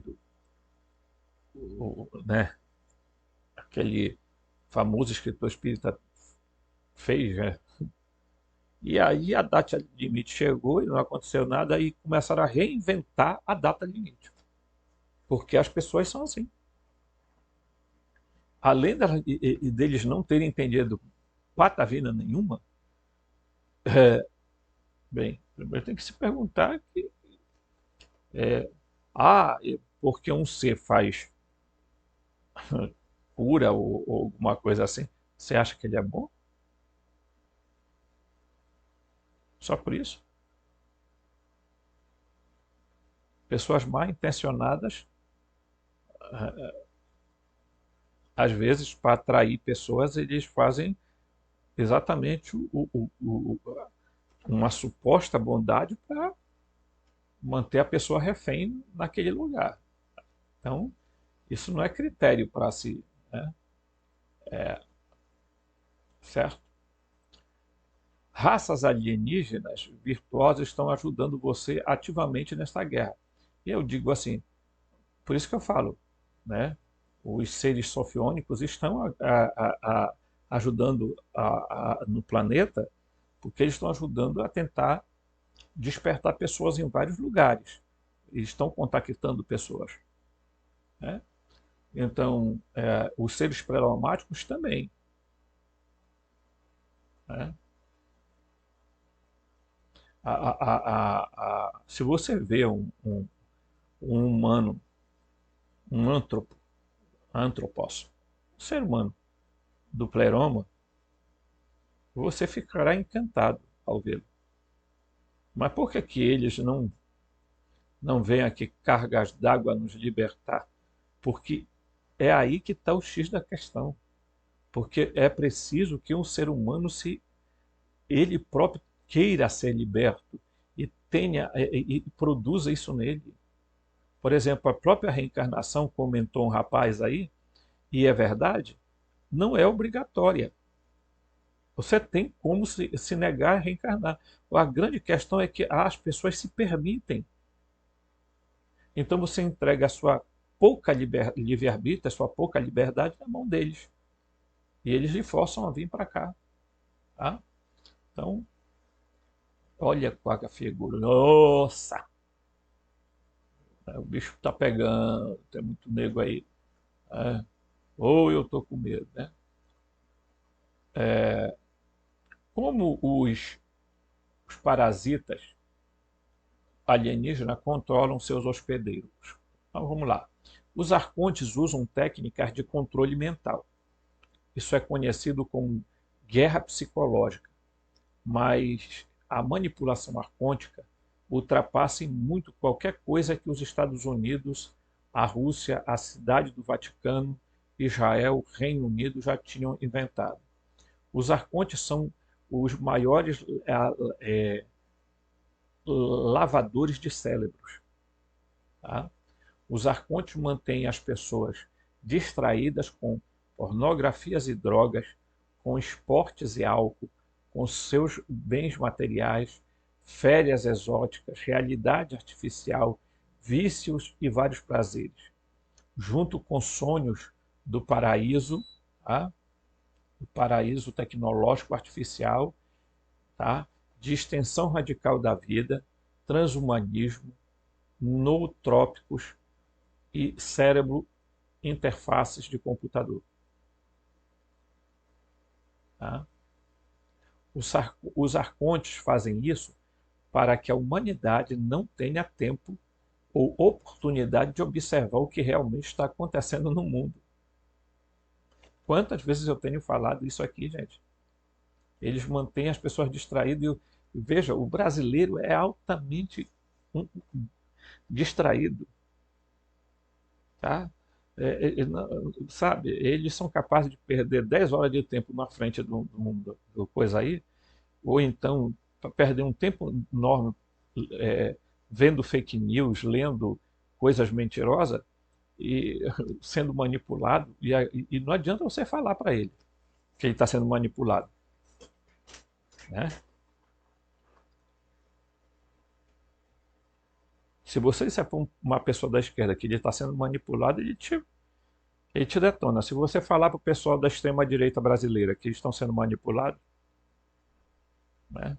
né, aquele famoso escritor espírita fez, né? E aí a data limite chegou e não aconteceu nada, e começaram a reinventar a data limite. Porque as pessoas são assim. Além deles não terem entendido patavina nenhuma, bem, primeiro tem que se perguntar que, porque um ser faz cura ou alguma coisa assim, você acha que ele é bom? Só por isso? Pessoas mal intencionadas, às vezes, para atrair pessoas, eles fazem exatamente uma suposta bondade para manter a pessoa refém naquele lugar. Então, isso não é critério para si, né? Certo? Raças alienígenas virtuosas estão ajudando você ativamente nessa guerra. E eu digo assim, por isso que eu falo, né? Os seres sofiônicos estão ajudando no planeta, porque eles estão ajudando a tentar despertar pessoas em vários lugares. Eles estão contactando pessoas, né? Então, os seres pré-almáticos também, né? Se você vê um humano, um antropos, um ser humano do pleroma, você ficará encantado ao vê-lo. Mas por que eles não vêm aqui cargas d'água nos libertar? Porque é aí que está o X da questão. Porque é preciso que um ser humano ele próprio queira ser liberto e tenha e produza isso nele. Por exemplo, a própria reencarnação, comentou um rapaz aí, e é verdade, não é obrigatória. Você tem como se negar a reencarnar. A grande questão é que as pessoas se permitem. Então você entrega a sua pouca livre-arbítrio, a sua pouca liberdade na mão deles. E eles lhe forçam a vir para cá. Tá? Então, olha qual a figura. Nossa! O bicho está pegando, tem muito nego aí. É, ou eu estou com medo, né? Como os parasitas alienígenas controlam seus hospedeiros? Então vamos lá. Os arcontes usam técnicas de controle mental. Isso é conhecido como guerra psicológica, mas a manipulação arcôntica ultrapassa em muito qualquer coisa que os Estados Unidos, a Rússia, a Cidade do Vaticano, Israel, Reino Unido já tinham inventado. Os arcontes são os maiores lavadores de cérebros. Tá? Os arcontes mantêm as pessoas distraídas com pornografias e drogas, com esportes e álcool, com seus bens materiais, férias exóticas, realidade artificial, vícios e vários prazeres, junto com sonhos do paraíso, tá? o paraíso tecnológico artificial, tá? De extensão radical da vida, transhumanismo, nootrópicos e cérebro interfaces de computador. Tá? Os arcontes fazem isso para que a humanidade não tenha tempo ou oportunidade de observar o que realmente está acontecendo no mundo. Quantas vezes eu tenho falado isso aqui, gente? Eles mantêm as pessoas distraídas. E veja, o brasileiro é altamente distraído, tá? Sabe, eles são capazes de perder 10 horas de tempo na frente do coisa aí, ou então perder um tempo enorme é, vendo fake news, lendo coisas mentirosas e sendo manipulado, e não adianta você falar para ele que ele está sendo manipulado, né? Se você disser para uma pessoa da esquerda que ele está sendo manipulado, ele te detona. Se você falar para o pessoal da extrema-direita brasileira que eles estão sendo manipulados, né,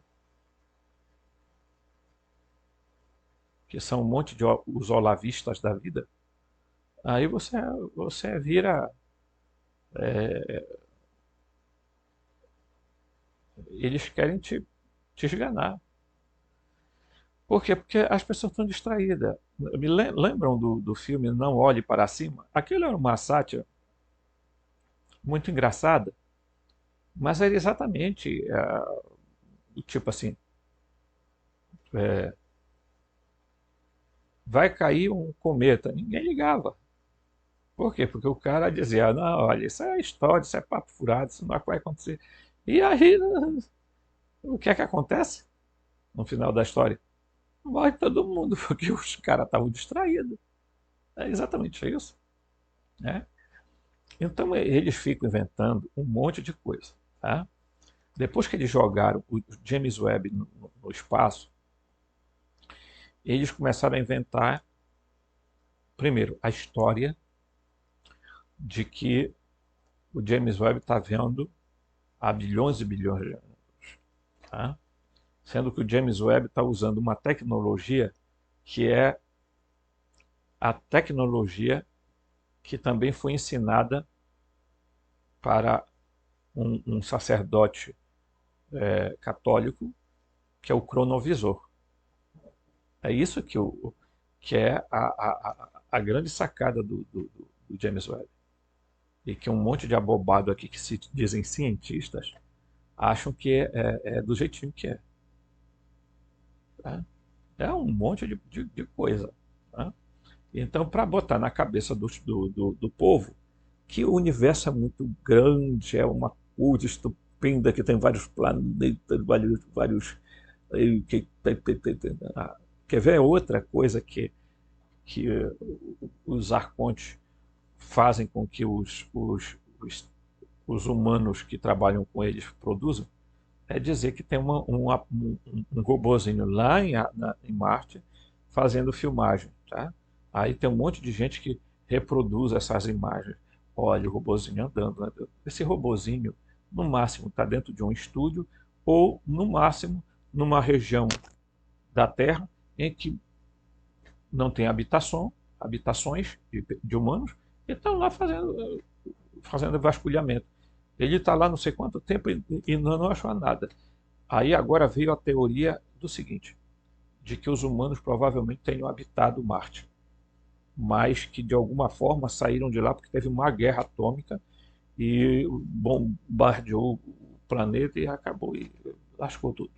que são um monte de os olavistas da vida, aí você vira. Eles querem te esganar. Por quê? Porque as pessoas estão distraídas. Me lembram do filme Não Olhe Para Cima? Aquilo era uma sátira muito engraçada, mas era exatamente tipo assim: é, vai cair um cometa. Ninguém ligava. Por quê? Porque o cara dizia: não, olha, isso é história, isso é papo furado, isso não vai acontecer. E aí, o que é que acontece no final da história? Morre todo mundo, porque os caras estavam distraídos. É exatamente isso, né? Então eles ficam inventando um monte de coisa, tá? Depois que eles jogaram o James Webb no espaço, eles começaram a inventar, primeiro, a história de que o James Webb está vendo há bilhões e bilhões de anos, tá? Sendo que o James Webb está usando uma tecnologia que é a tecnologia que também foi ensinada para um sacerdote católico, que é o cronovisor. É isso que é a grande sacada do James Webb. E que um monte de abobado aqui que se dizem cientistas acham que é do jeitinho que é. Tá? É um monte de coisa. Tá? Então, para botar na cabeça do povo que o universo é muito grande, é uma coisa estupenda, que tem vários planetas, vários quer ver outra coisa que os arcontes fazem com que os humanos que trabalham com eles produzam? É dizer que tem um robozinho lá em Marte fazendo filmagem. Tá? Aí tem um monte de gente que reproduz essas imagens. Olha o robozinho andando, né? Esse robozinho, no máximo, está dentro de um estúdio ou, no máximo, numa região da Terra em que não tem habitações de humanos e estão lá fazendo vasculhamento. Ele está lá não sei quanto tempo e não achou nada. Aí agora veio a teoria do seguinte, de que os humanos provavelmente tenham habitado Marte, mas que de alguma forma saíram de lá porque teve uma guerra atômica e bombardeou o planeta e acabou e lascou tudo.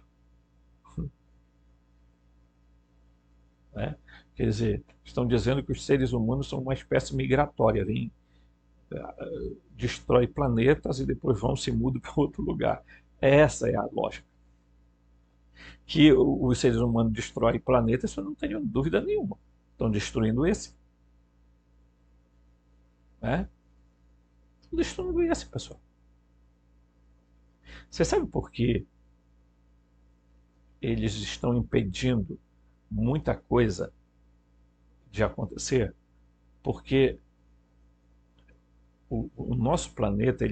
Né? Quer dizer, estão dizendo que os seres humanos são uma espécie migratória, vem, destrói planetas e depois vão se mudam para outro lugar. Essa é a lógica. Que os seres humanos destroem planetas, eu não tenho dúvida nenhuma. Estão destruindo esse. Né? Estão destruindo esse, pessoal. Você sabe por que eles estão impedindo muita coisa de acontecer? Porque o nosso planeta,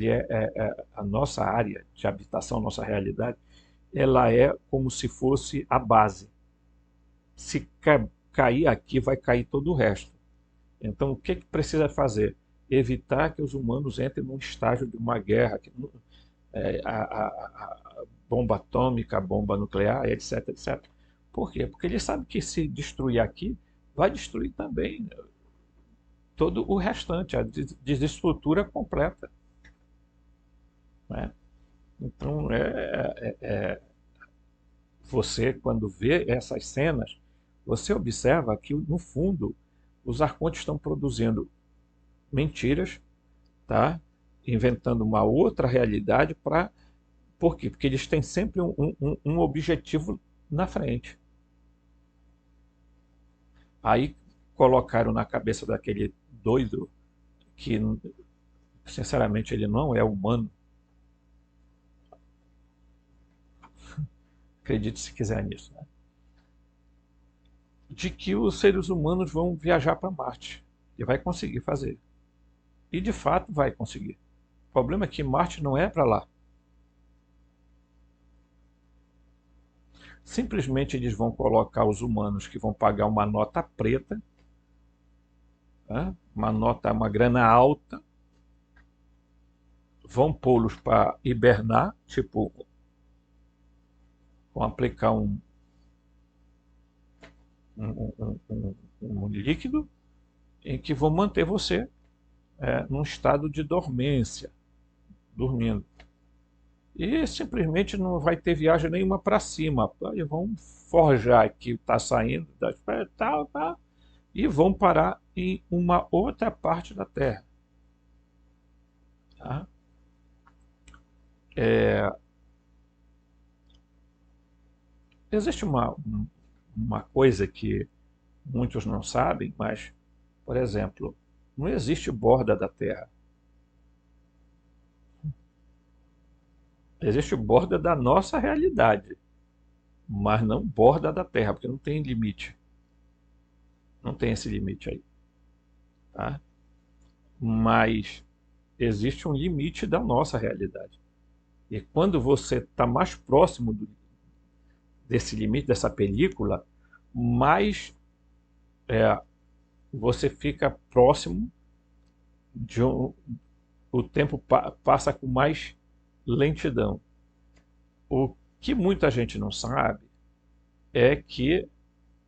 a nossa área de habitação, nossa realidade, ela é como se fosse a base. Se cair aqui, vai cair todo o resto. Então, o que precisa fazer? Evitar que os humanos entrem num estágio de uma guerra, a bomba atômica, a bomba nuclear, etc, etc. Por quê? Porque ele sabe que se destruir aqui, vai destruir também todo o restante, a desestrutura completa. Né? Então, você, quando vê essas cenas, você observa que, no fundo, os arcontes estão produzindo mentiras, tá? Inventando uma outra realidade para... Por quê? Porque eles têm sempre um objetivo na frente. Aí colocaram na cabeça daquele doido que, sinceramente, ele não é humano. Acredite se quiser nisso, né? De que os seres humanos vão viajar para Marte. E vai conseguir fazer. E de fato vai conseguir. O problema é que Marte não é para lá. Simplesmente eles vão colocar os humanos que vão pagar uma nota preta, né? Uma grana alta, vão pô-los para hibernar, tipo, vão aplicar um líquido em que vão manter você num estado de dormência, dormindo. E simplesmente não vai ter viagem nenhuma para cima. E vão forjar que está saindo das pedras, tal, tal, e vão parar em uma outra parte da Terra. Tá? Existe uma coisa que muitos não sabem, mas, por exemplo, não existe borda da Terra. Existe borda da nossa realidade, mas não borda da Terra, porque não tem limite. Não tem esse limite aí. Tá? Mas existe um limite da nossa realidade. E quando você está mais próximo desse limite, dessa película, mais você fica próximo de o tempo passa com mais lentidão. O que muita gente não sabe é que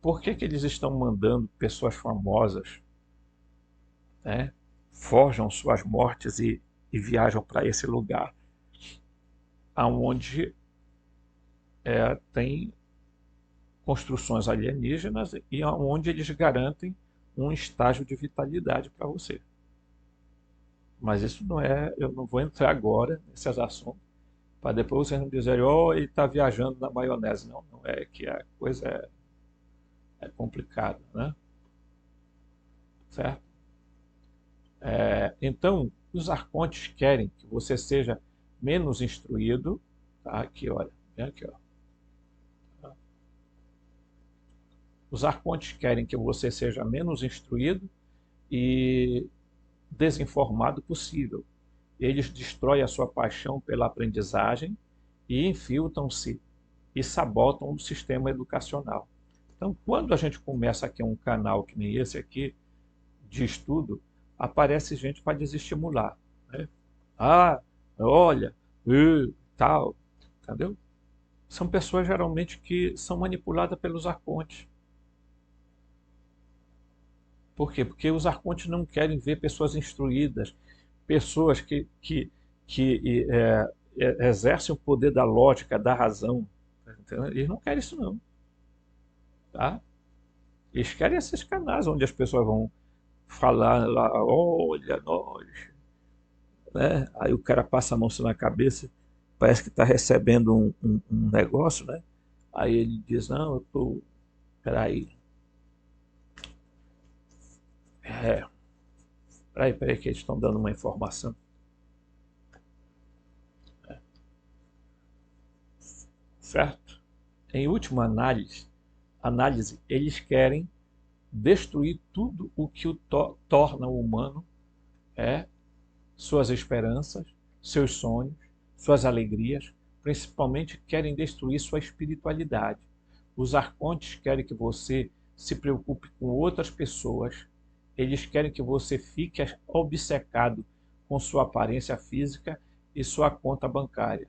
por que eles estão mandando pessoas famosas, né, forjam suas mortes e viajam para esse lugar, aonde tem construções alienígenas e onde eles garantem um estágio de vitalidade para você. Mas isso não é, eu não vou entrar agora nesses assuntos, para depois vocês não dizerem, oh, ele está viajando na maionese. Não, não é que a coisa é complicada, né? Certo? Então, os arcontes querem que você seja menos instruído, tá? Aqui, olha, vem aqui, ó. Os arcontes querem que você seja menos instruído e desinformado possível. Eles destroem a sua paixão pela aprendizagem e infiltram-se e sabotam o sistema educacional. Então, quando a gente começa aqui um canal que nem esse aqui, de estudo, aparece gente para desestimular. Né? Ah, olha, tal, entendeu? São pessoas geralmente que são manipuladas pelos arcontes. Por quê? Porque os arcontes não querem ver pessoas instruídas, pessoas que exercem o poder da lógica, da razão. Entendeu? Eles não querem isso não. Tá? Eles querem esses canais onde as pessoas vão falar lá, olha nós. Né? Aí o cara passa a mão na cabeça, parece que está recebendo um negócio, né? Aí ele diz, não, eu tô. Peraí. É, peraí, que eles estão dando uma informação. Certo? Em última análise, eles querem destruir tudo o que o torna o humano suas esperanças, seus sonhos, suas alegrias, principalmente querem destruir sua espiritualidade. Os arcontes querem que você se preocupe com outras pessoas, eles querem que você fique obcecado com sua aparência física e sua conta bancária.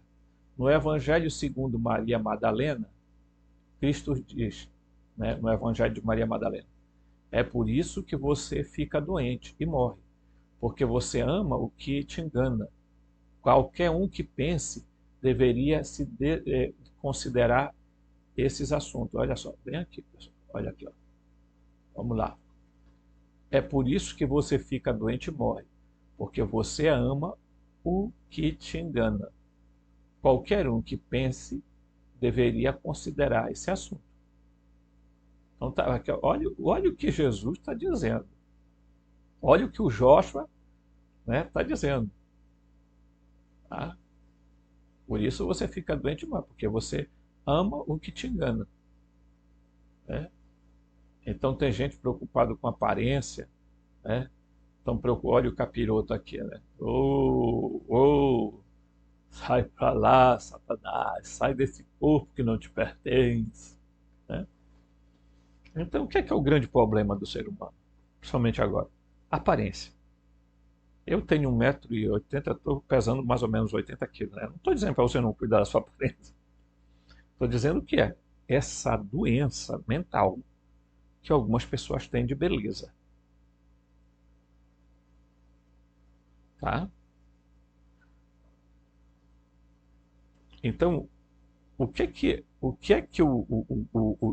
No Evangelho segundo Maria Madalena, Cristo diz, né, no Evangelho de Maria Madalena, é por isso que você fica doente e morre, porque você ama o que te engana. Qualquer um que pense deveria considerar esses assuntos. Olha só, bem aqui, pessoal. Olha aqui, ó. Vamos lá. É por isso que você fica doente e morre, porque você ama o que te engana. Qualquer um que pense deveria considerar esse assunto. Então, tá, aqui, olha o que Jesus está dizendo. Olha o que o Joshua está dizendo. Tá? Por isso você fica doente e morre, porque você ama o que te engana. Né? Então tem gente preocupada com aparência, né? Então olha o capiroto aqui, né? Sai para lá, Satanás, sai desse corpo que não te pertence. Né? Então o que é o grande problema do ser humano? Principalmente agora. Aparência. Eu tenho 1,80 m, estou pesando mais ou menos 80 quilos. Né? Não estou dizendo para você não cuidar da sua aparência. Estou dizendo que é essa doença mental que algumas pessoas têm de beleza. Tá? Então, o que é que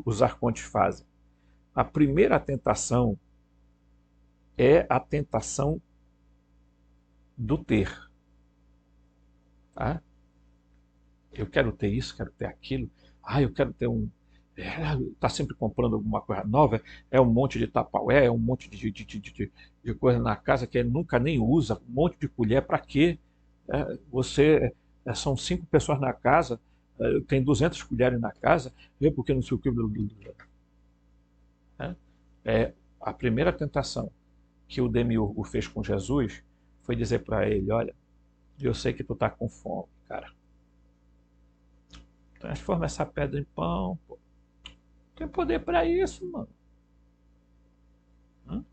os arcontes fazem? A primeira tentação é a tentação do ter. Tá? Eu quero ter isso, quero ter aquilo. Eu quero ter um. Está sempre comprando alguma coisa nova. É um monte de tapaué, é um monte de coisa na casa que ele nunca nem usa. Um monte de colher. Para quê? São 5 pessoas na casa, tem 200 colheres na casa, porque não sei o que. É, a primeira tentação que o Demiurgo fez com Jesus foi dizer para ele: olha, eu sei que tu tá com fome, cara. Transforma essa pedra em pão. Pô. Tem poder para isso, mano. Hã?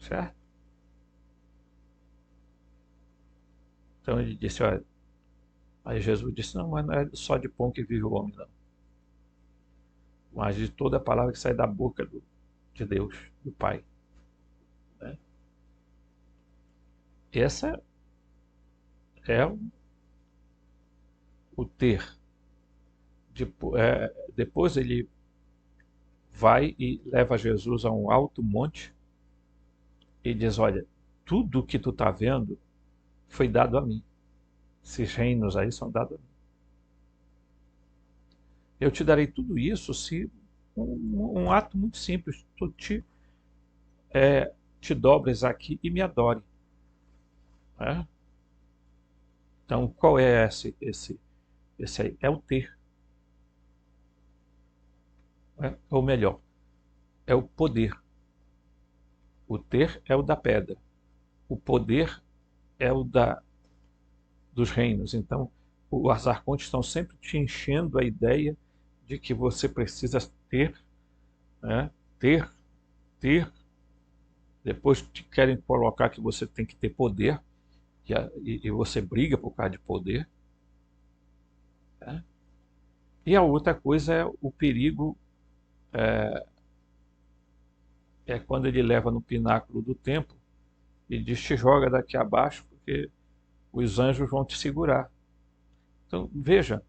Certo? Então ele disse: olha. Aí Jesus disse: não, mas não é só de pão que vive o homem, não. Mas de toda a palavra que sai da boca de Deus, do Pai. Né? Essa é o ter. Depois ele vai e leva Jesus a um alto monte e diz: olha, tudo que tu está vendo foi dado a mim. Esses reinos aí são dados a mim. Eu te darei tudo isso se um ato muito simples, tu te dobres aqui e me adore. Né? Então, qual é esse aí? É o ter. Né? Ou melhor, é o poder. O ter é o da pedra. O poder é o dos reinos. Então, os arcontes estão sempre te enchendo a ideia de que você precisa ter, né? ter. Depois te querem colocar que você tem que ter poder, e você briga por causa de poder. Né? E a outra coisa é o perigo, é quando ele leva no pináculo do templo e diz: te joga daqui abaixo, porque os anjos vão te segurar. Então, veja,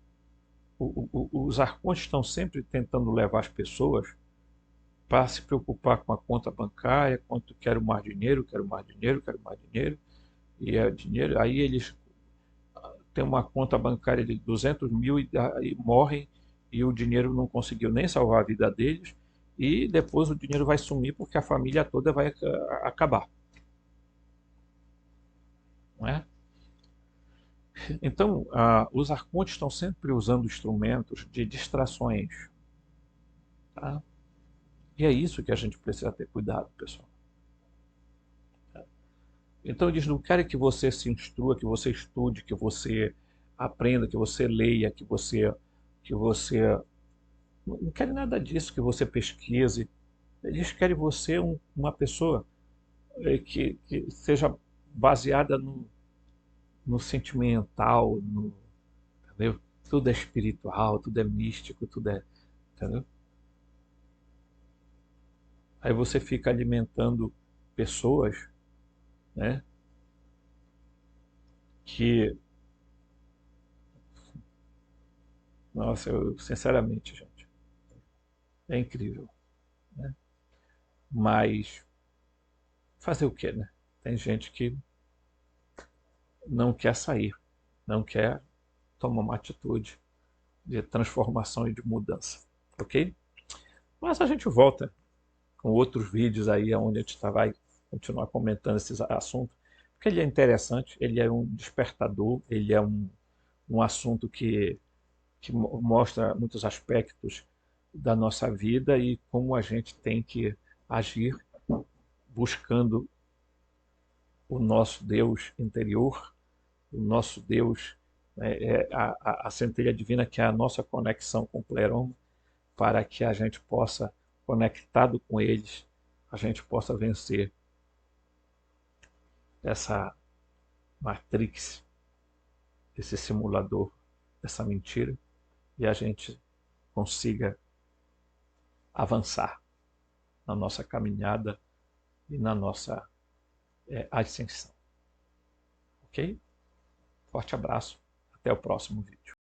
os arcontes estão sempre tentando levar as pessoas para se preocupar com a conta bancária, quanto quero mais dinheiro, quero mais dinheiro, quero mais dinheiro, e é dinheiro. Aí eles têm uma conta bancária de 200 mil e morrem, e o dinheiro não conseguiu nem salvar a vida deles, e depois o dinheiro vai sumir porque a família toda vai acabar. Não é? Então, os arcontes estão sempre usando instrumentos de distrações. Tá? E é isso que a gente precisa ter cuidado, pessoal. Então eles não querem que você se instrua, que você estude, que você aprenda, que você leia, que você não querem nada disso, que você pesquise. Eles querem você uma pessoa que seja baseada no sentimental, entendeu? Tudo é espiritual, tudo é místico, tudo é, entendeu? Aí você fica alimentando pessoas, né, que, nossa, sinceramente, gente, é incrível, né? Mas fazer o quê, né? Tem gente que não quer sair, não quer tomar uma atitude de transformação e de mudança, ok? Mas a gente volta com outros vídeos aí onde a gente vai continuar comentando esses assuntos, porque ele é interessante, ele é um despertador, ele é um assunto que mostra muitos aspectos da nossa vida e como a gente tem que agir buscando o nosso Deus interior, o nosso Deus, né, a centelha divina, que é a nossa conexão com o Pleroma, para que a gente possa, conectado com eles, a gente possa vencer essa matrix, esse simulador, essa mentira, e a gente consiga avançar na nossa caminhada e na nossa ascensão. Ok? Forte abraço, até o próximo vídeo.